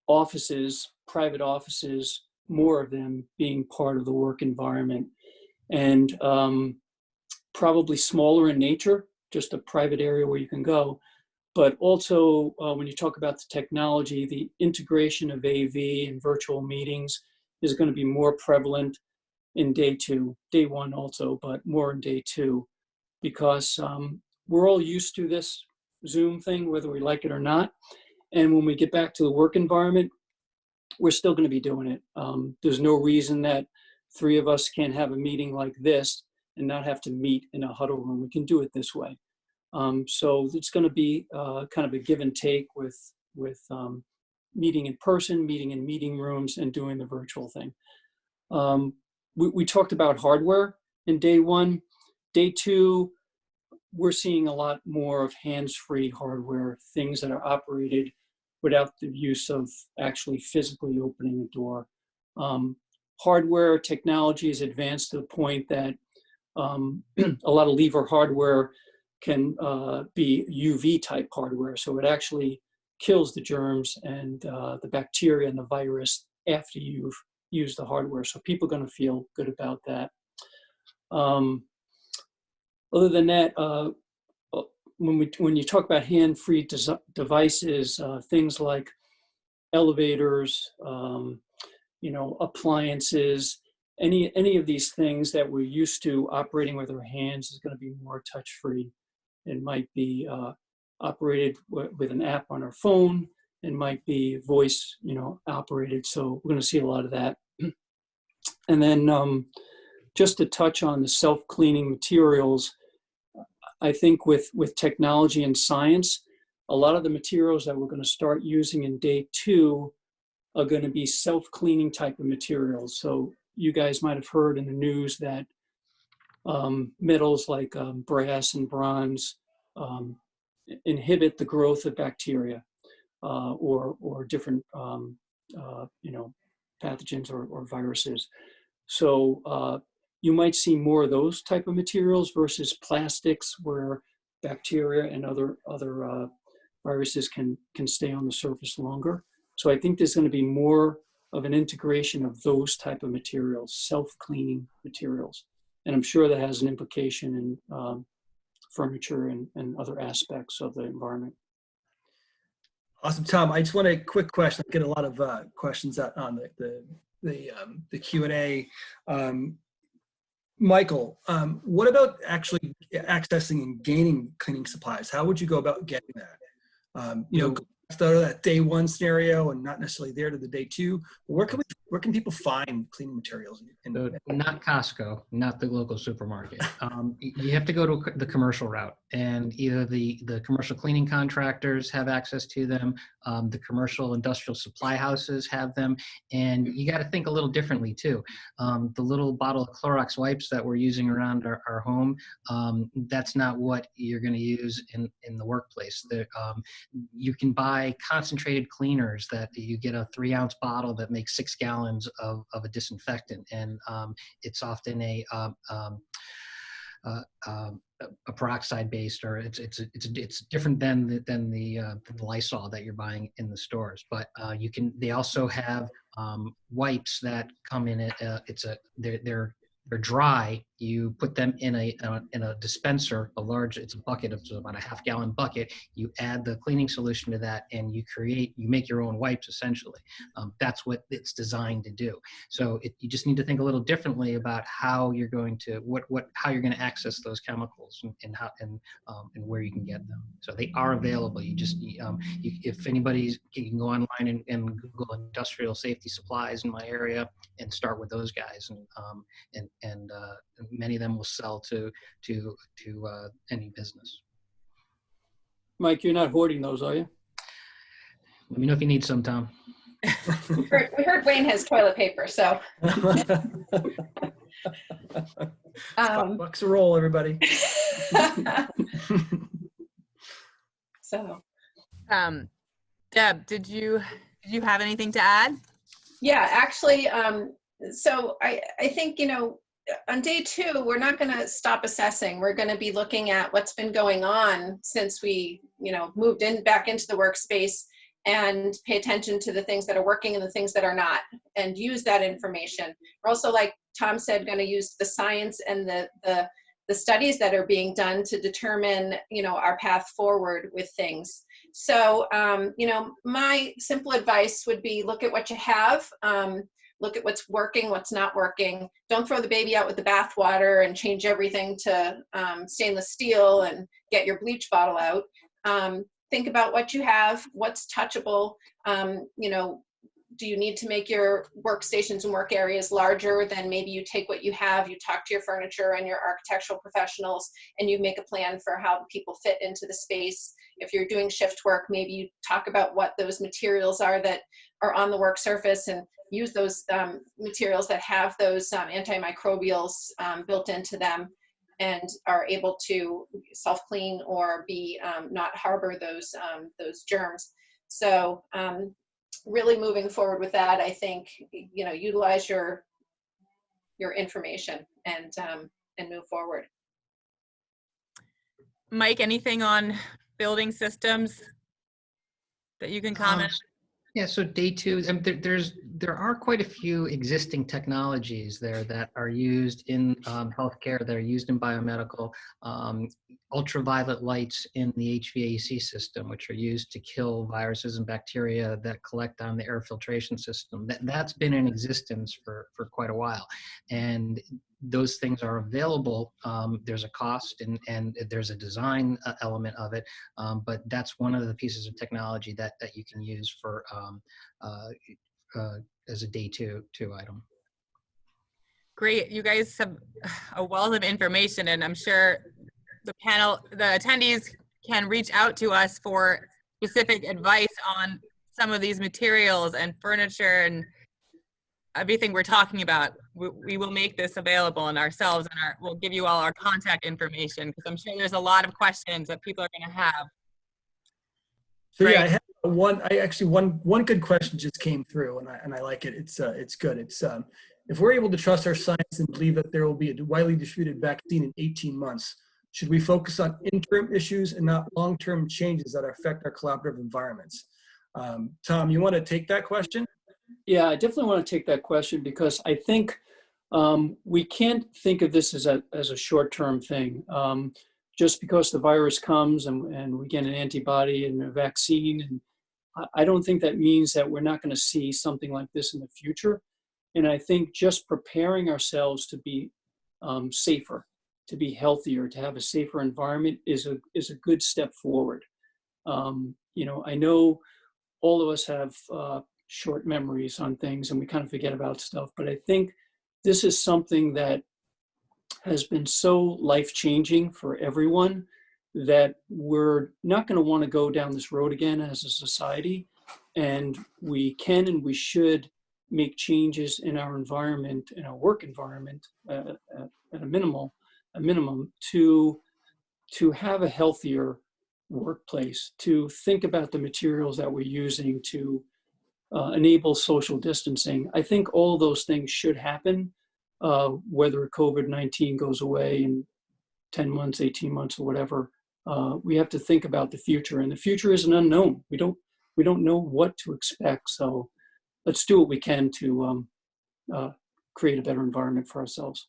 offices, private offices, more of them being part of the work environment, and probably smaller in nature, just a private area where you can go. But also when you talk about the technology, the integration of AV and virtual meetings is going to be more prevalent in day two, day one also, but more in day two, because we're all used to this Zoom thing, whether we like it or not. And when we get back to the work environment, we're still going to be doing it. There's no reason that three of us can't have a meeting like this and not have to meet in a huddle room. We can do it this way. So it's going to be kind of a give and take with meeting in person, meeting in meeting rooms, and doing the virtual thing. We talked about hardware in day one. Day two, we're seeing a lot more of hands-free hardware, things that are operated without the use of actually physically opening a door. Hardware technology is advanced to the point that a lot of lever hardware can be UV type hardware. So it actually kills the germs and the bacteria and the virus after you've used the hardware. So people are going to feel good about that. Other than that, when you talk about hand-free devices, things like elevators, appliances, any of these things that we're used to operating with our hands is going to be more touch-free. It might be operated with an app on our phone. It might be voice, operated. So we're going to see a lot of that. And then just to touch on the self-cleaning materials, I think with technology and science, a lot of the materials that we're going to start using in day two are going to be self-cleaning type of materials. So you guys might have heard in the news that metals like brass and bronze inhibit the growth of bacteria or different pathogens or viruses. So you might see more of those type of materials versus plastics, where bacteria and other viruses can stay on the surface longer. So I think there's going to be more of an integration of those type of materials, self-cleaning materials. And I'm sure that has an implication in furniture and other aspects of the environment. Awesome, Tom. I just want a quick question. I get a lot of questions out on the Q&A. Michael, what about actually accessing and gaining cleaning supplies? How would you go about getting that? out of that day one scenario and not necessarily there to the day two. Where can people find cleaning materials? So not Costco, not the local supermarket. You have to go to the commercial route, and either the commercial cleaning contractors have access to them, the commercial industrial supply houses have them, and you got to think a little differently too. The little bottle of Clorox wipes that we're using around our home, that's not what you're going to use in the workplace. You can buy concentrated cleaners that you get a 3-ounce bottle that makes 6 gallons of a disinfectant, and it's often a peroxide based, or it's different than the Lysol that you're buying in the stores. But they also have wipes that come in it. They're dry. You put them in a dispenser, it's a bucket, it's about a 1/2 gallon bucket. You add the cleaning solution to that, and you make your own wipes essentially. That's what it's designed to do. So you just need to think a little differently about how you're going to how you're going to access those chemicals and how and where you can get them. So they are available. If anybody, you can go online and Google industrial safety supplies in my area and start with those guys, and many of them will sell to any business. Mike, you're not hoarding those, are you? Let me know if you need some, Tom. We heard Wayne has toilet paper, so. $5 a roll, everybody. So. Deb, did you have anything to add? Yeah, actually, so I think, on day 2, we're not going to stop assessing. We're going to be looking at what's been going on since we, moved back into the workspace, and pay attention to the things that are working and the things that are not, and use that information. We're also, like Tom said, going to use the science and the studies that are being done to determine, our path forward with things. So, my simple advice would be look at what you have. Look at what's working, what's not working. Don't throw the baby out with the bathwater and change everything to stainless steel and get your bleach bottle out. Think about what you have, what's touchable. Do you need to make your workstations and work areas larger? Then maybe you take what you have, you talk to your furniture and your architectural professionals, and you make a plan for how people fit into the space. If you're doing shift work, maybe you talk about what those materials are that are on the work surface, and use those materials that have those antimicrobials built into them and are able to self-clean or be not harbor those germs. So really moving forward with that, I think, utilize your information and move forward. Mike, anything on building systems that you can comment? Yeah, so day 2, there are quite a few existing technologies there that are used in healthcare, that are used in biomedical, ultraviolet lights in the HVAC system, which are used to kill viruses and bacteria that collect on the air filtration system. That's been in existence for quite a while. And those things are available. There's a cost and there's a design element of it, but that's one of the pieces of technology that you can use for as a day two item. Great, you guys have a wealth of information, and I'm sure the attendees can reach out to us for specific advice on some of these materials and furniture and everything we're talking about. We will make this available in ourselves, and we'll give you all our contact information, because I'm sure there's a lot of questions that people are going to have. So Great. yeah, I have one good question just came through, and I like it. It's good. It's if we're able to trust our science and believe that there will be a widely distributed vaccine in 18 months, should we focus on interim issues and not long-term changes that affect our collaborative environments? Tom, you want to take that question? Yeah, I definitely want to take that question, because I think we can't think of this as a short-term thing. Just because the virus comes and we get an antibody and a vaccine, and I don't think that means that we're not going to see something like this in the future. And I think just preparing ourselves to be safer, to be healthier, to have a safer environment is a good step forward. I know all of us have short memories on things and we kind of forget about stuff. But I think this is something that has been so life-changing for everyone that we're not going to want to go down this road again as a society. And we can and we should make changes in our environment, in our work environment, at a minimum to have a healthier workplace, to think about the materials that we're using to enable social distancing. I think all those things should happen, whether COVID-19 goes away in 10 months, 18 months, or whatever. We have to think about the future, and the future is an unknown. We don't know what to expect. So let's do what we can to create a better environment for ourselves.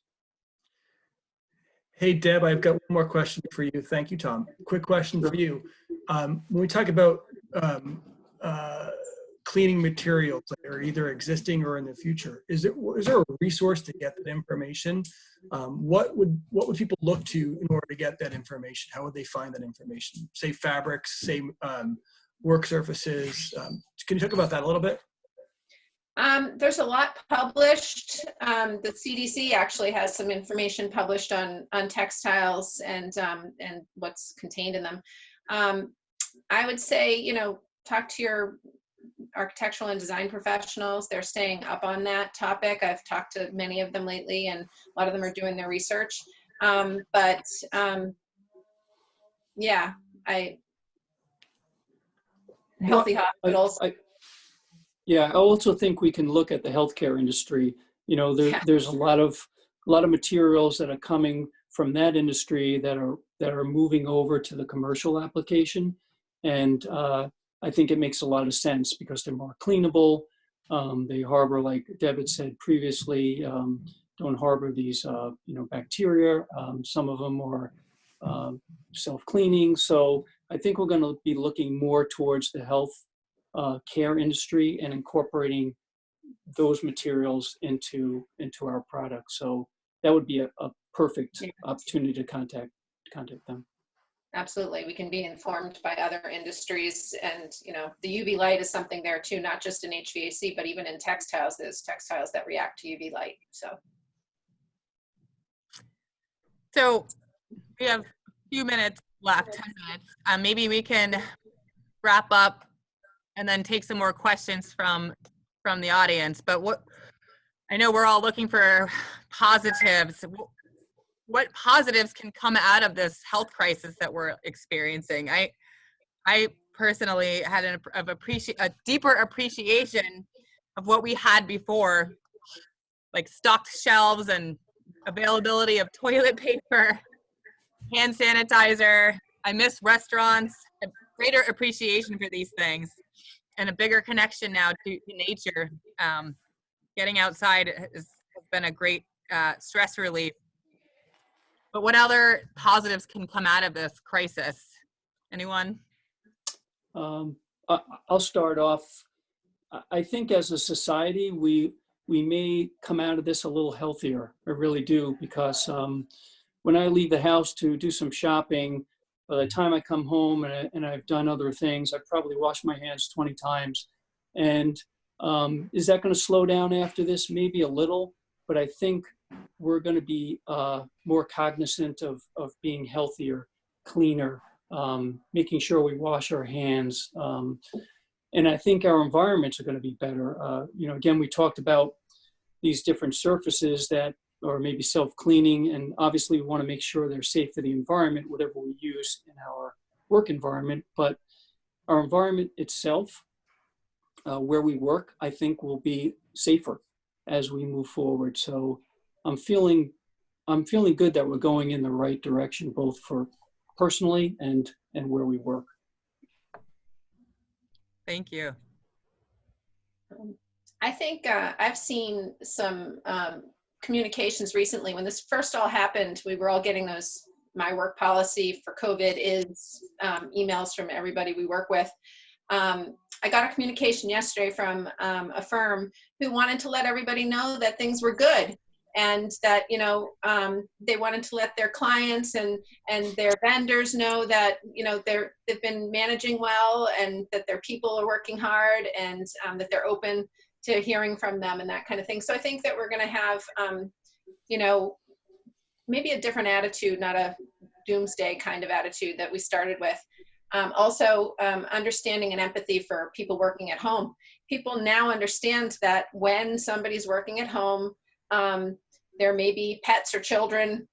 Hey, Deb, I've got one more question for you. Thank you, Tom. Quick question for you. When we talk about cleaning materials that are either existing or in the future, is there a resource to get that information? What would people look to in order to get that information? How would they find that information? Say fabrics, say work surfaces. Can you talk about that a little bit? There's a lot published. The CDC actually has some information published on textiles and what's contained in them. I would say, talk to your architectural and design professionals. They're staying up on that topic. I've talked to many of them lately, and a lot of them are doing their research. Healthy hospitals. I also think we can look at the healthcare industry. There's a lot of materials that are coming from that industry that are moving over to the commercial application, and I think it makes a lot of sense because they're more cleanable. They harbor, like Deb had said previously, don't harbor these bacteria. Some of them are self-cleaning. So I think we're going to be looking more towards the health care industry and incorporating those materials into our products. So that would be a perfect opportunity to contact them. Absolutely. We can be informed by other industries, and the UV light is something there too, not just in HVAC, but even in textiles. There's textiles that react to UV light. So we have a few minutes left, 10 minutes. Maybe we can wrap up and then take some more questions from the audience. But I know we're all looking for positives. What positives can come out of this health crisis that we're experiencing? I personally had a deeper appreciation of what we had before, like stocked shelves and availability of toilet paper, hand sanitizer. I miss restaurants, a greater appreciation for these things, and a bigger connection now to nature. Getting outside has been a great stress relief. But what other positives can come out of this crisis? Anyone? I'll start off. I think as a society, we may come out of this a little healthier. I really do, because when I leave the house to do some shopping, by the time I come home and I've done other things, I've probably washed my hands 20 times. And is that going to slow down after this? Maybe a little, but I think we're going to be more cognizant of being healthier, cleaner, making sure we wash our hands. And I think our environments are going to be better. Again, we talked about these different surfaces that are maybe self-cleaning, and obviously we want to make sure they're safe for the environment, whatever we use in our work environment. But our environment itself, where we work, I think will be safer as we move forward. So I'm feeling good that we're going in the right direction, both for personally and where we work. Thank you. I think I've seen some communications recently. When this first all happened, we were all getting those "my work policy for COVID is" emails from everybody we work with. I got a communication yesterday from a firm who wanted to let everybody know that things were good. and that, you know, they wanted to let their clients and their vendors know that, you know, they've been managing well, and that their people are working hard, and that they're open to hearing from them and that kind of thing. So I think that we're going to have, you know, maybe a different attitude, not a doomsday kind of attitude that we started with. Also, understanding and empathy for people working at home. People now understand that when somebody's working at home, there may be pets or children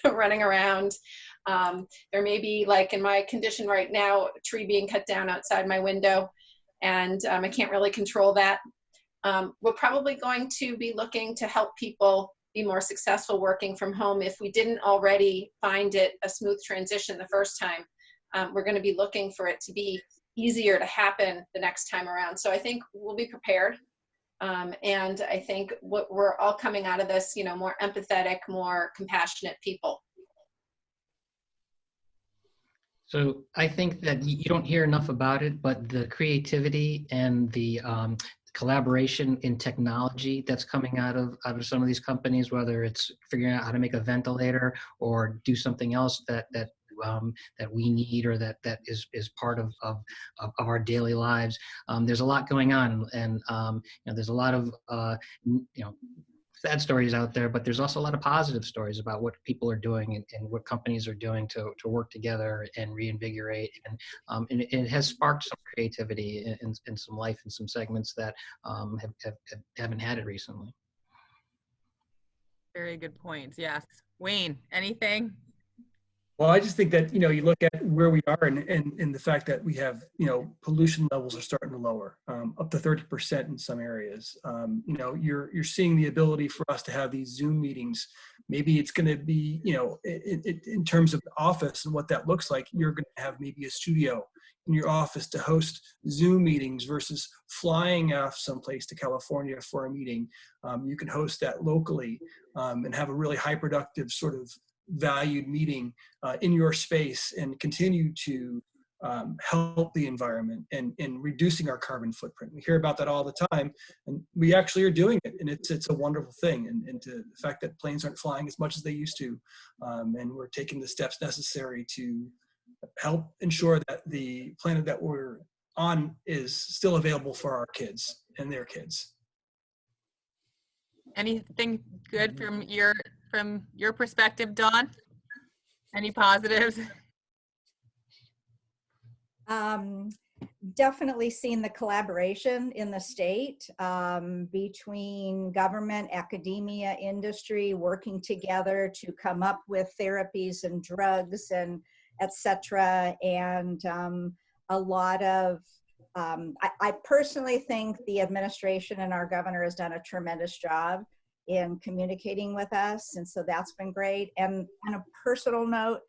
running around. There may be, like in my condition right now, a tree being cut down outside my window, and I can't really control that. We're probably going to be looking to help people be more successful working from home. If we didn't already find it a smooth transition the first time, we're going to be looking for it to be easier to happen the next time around. So I think we'll be prepared. And I think we're all coming out of this, you know, more empathetic, more compassionate people. So I think that you don't hear enough about it, but the creativity and the collaboration in technology that's coming out of some of these companies, whether it's figuring out how to make a ventilator or do something else that we need, or that is part of our daily lives. There's a lot going on, and you know, there's a lot of you know, sad stories out there, but there's also a lot of positive stories about what people are doing and what companies are doing to work together and reinvigorate. And it has sparked some creativity and some life in some segments that haven't had it recently. Very good points. Yes. Wayne, anything? Well, I just think that, you know, you look at where we are and the fact that we have, you know, pollution levels are starting to lower, up to 30% in some areas. You know, you're seeing the ability for us to have these Zoom meetings. Maybe it's going to be, you know, in terms of the office and what that looks like, you're going to have maybe a studio in your office to host Zoom meetings versus flying off someplace to California for a meeting. You can host that locally and have a really high productive sort of valued meeting in your space, and continue to help the environment and reducing our carbon footprint. We hear about that all the time, and we actually are doing it, and it's a wonderful thing. And to the fact that planes aren't flying as much as they used to, and we're taking the steps necessary to help ensure that the planet that we're on is still available for our kids and their kids. Anything good from your perspective, Dawn? Any positives? Definitely seen the collaboration in the state between government, academia, industry, working together to come up with therapies and drugs and etc. And a lot of, I personally think the administration and our governor has done a tremendous job in communicating with us, and so that's been great. And on a personal note,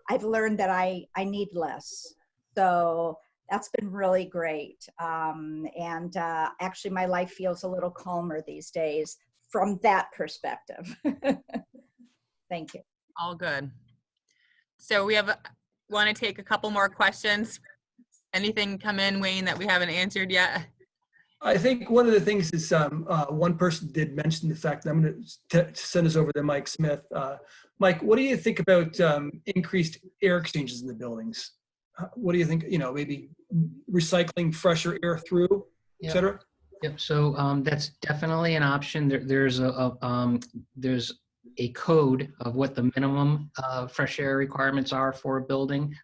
I've learned that I need less, so that's been really great. And actually my life feels a little calmer these days from that perspective. Thank you. All good. So we want to take a couple more questions. Anything come in, Wayne, that we haven't answered yet? I think one of the things is one person did mention the fact that I'm going to send us over to Mike Smith. Mike, what do you think about increased air exchanges in the buildings? What do you think, you know, maybe recycling fresher air through, et cetera? Yep. So that's definitely an option. There's a code of what the minimum fresh air requirements are for a building.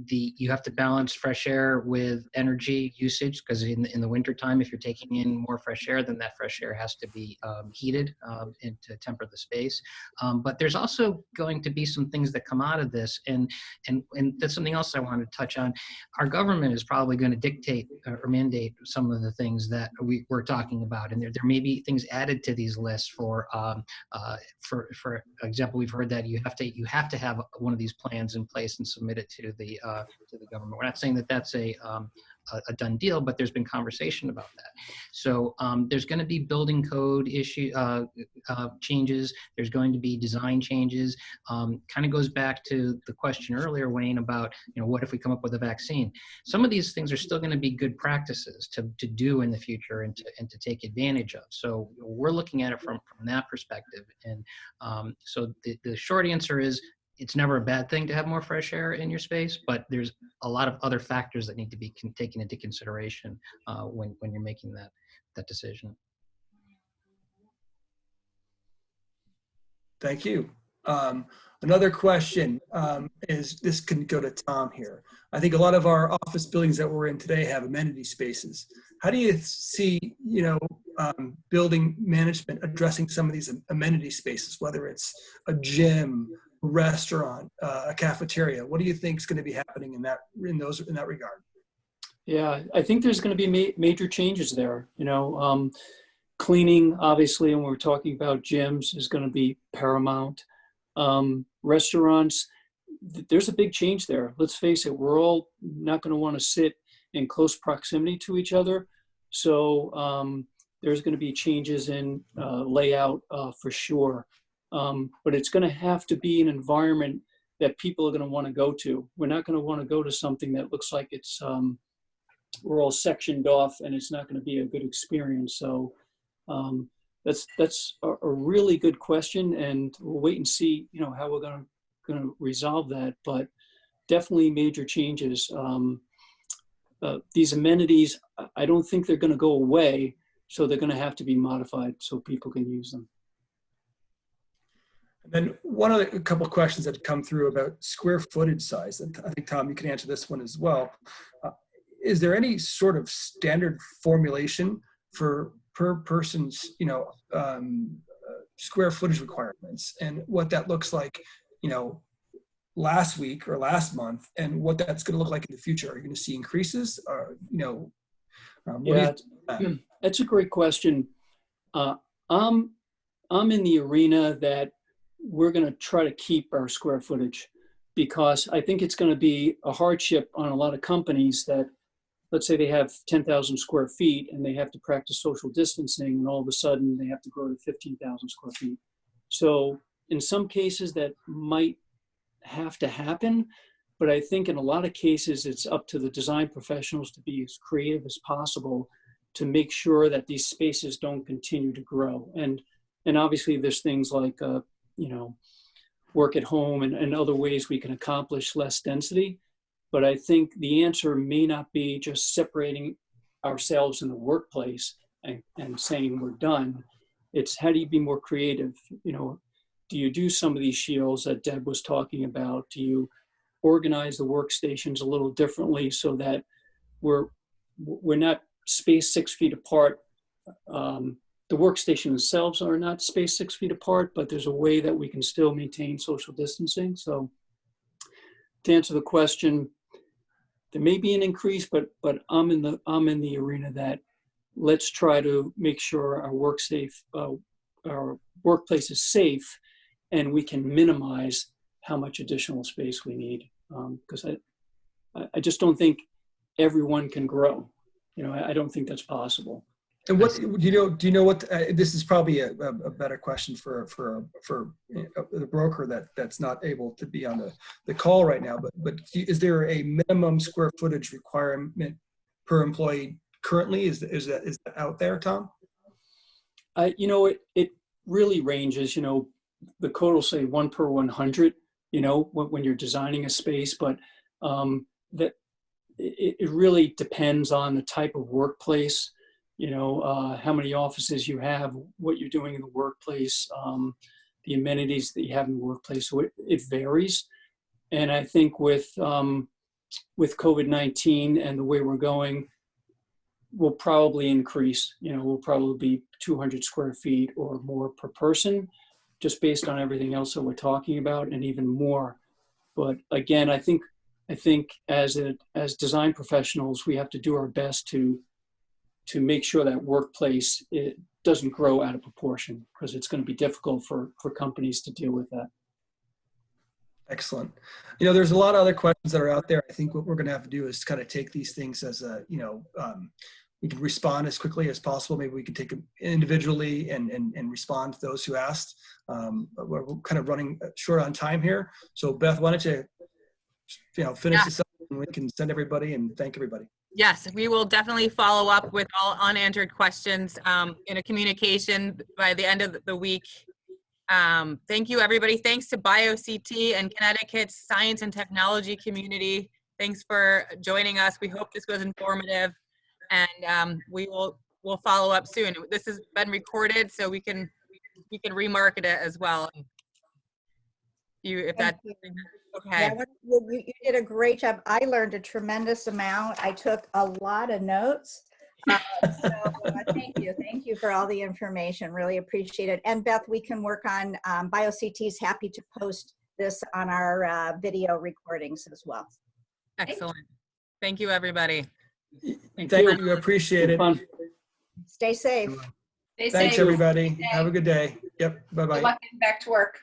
You have to balance fresh air with energy usage, because in the wintertime, if you're taking in more fresh air, then that fresh air has to be heated and to temper the space. But there's also going to be some things that come out of this, and that's something else I wanted to touch on. Our government is probably going to dictate or mandate some of the things that we're talking about, and there may be things added to these lists for example, we've heard that you have to have one of these plans in place and submit it to the government. We're not saying that that's a a done deal, but there's been conversation about that. So there's going to be building code changes. There's going to be design changes. Kind of goes back to the question earlier, Wayne, about, what if we come up with a vaccine? Some of these things are still going to be good practices to do in the future and to take advantage of. So we're looking at it from that perspective. And so the short answer is, it's never a bad thing to have more fresh air in your space, but there's a lot of other factors that need to be taken into consideration when you're making that decision. Thank you. Another question is, this can go to Tom here. I think a lot of our office buildings that we're in today have amenity spaces. How do you see, building management addressing some of these amenity spaces, whether it's a gym, a restaurant, a cafeteria? What do you think is going to be happening in that regard? Yeah, I think there's going to be major changes there. Cleaning, obviously, when we're talking about gyms, is going to be paramount. Restaurants, there's a big change there. Let's face it, we're all not going to want to sit in close proximity to each other. So there's going to be changes in layout for sure. But it's going to have to be an environment that people are going to want to go to. We're not going to want to go to something that looks like it's we're all sectioned off, and it's not going to be a good experience. So that's a really good question, and we'll wait and see, how we're going to resolve that. But definitely major changes. These amenities, I don't think they're going to go away, so they're going to have to be modified so people can use them. And then a couple of questions that come through about square footage size, and I think, Tom, you can answer this one as well. Is there any sort of standard formulation for per person's, square footage requirements, and what that looks like, last week or last month, and what that's going to look like in the future? Are you going to see increases, or, that's a great question. I'm in the arena that we're going to try to keep our square footage, because I think it's going to be a hardship on a lot of companies that, let's say they have 10,000 square feet and they have to practice social distancing, and all of a sudden they have to grow to 15,000 square feet. So in some cases that might have to happen, but I think in a lot of cases it's up to the design professionals to be as creative as possible to make sure that these spaces don't continue to grow. And obviously there's things like, work at home and other ways we can accomplish less density. But I think the answer may not be just separating ourselves in the workplace and saying we're done. It's, how do you be more creative? Do you do some of these shields that Deb was talking about? Do you organize the workstations a little differently so that we're not spaced 6 feet apart? The workstations themselves are not spaced 6 feet apart, but there's a way that we can still maintain social distancing. So to answer the question, there may be an increase, but I'm in the arena that let's try to make sure our workplace is safe, and we can minimize how much additional space we need. Because I just don't think everyone can grow. I don't think that's possible. And what do you know what this is probably a better question for the broker that's not able to be on the call right now, but is there a minimum square footage requirement per employee currently? Is that out there, Tom? It really ranges. The code will say 1 per 100, when you're designing a space, but that it really depends on the type of workplace. How many offices you have, what you're doing in the workplace, the amenities that you have in the workplace. So it varies. And I think with COVID-19 and the way we're going, we'll probably increase. We'll probably be 200 square feet or more per person, just based on everything else that we're talking about, and even more. But again, I think as design professionals, we have to do our best to make sure that workplace, it doesn't grow out of proportion, because it's going to be difficult for companies to deal with that. Excellent. You know, there's a lot of other questions that are out there. I think what we're going to have to do is kind of take these things as a, you know, we can respond as quickly as possible. Maybe we can take them individually and respond to those who asked. But we're kind of running short on time here. So Beth, why don't you know, finish this up and we can send everybody and thank everybody. Yes, we will definitely follow up with all unanswered questions in a communication by the end of the week. Thank you, everybody. Thanks to BioCT and Connecticut's science and technology community. Thanks for joining us. We hope this was informative, and we'll follow up soon. This has been recorded, so we can remarket it as well. If that's okay. Yeah, you did a great job. I learned a tremendous amount. I took a lot of notes. Thank you for all the information. Really appreciate it. And Beth, we can work on BioCT is happy to post this on our video recordings as well. Excellent. Thank you, everybody. Thank you. Appreciate it. Stay safe. Stay Thanks, safe. everybody. Have a good day. Yep. Bye-bye. Good luck getting back to work.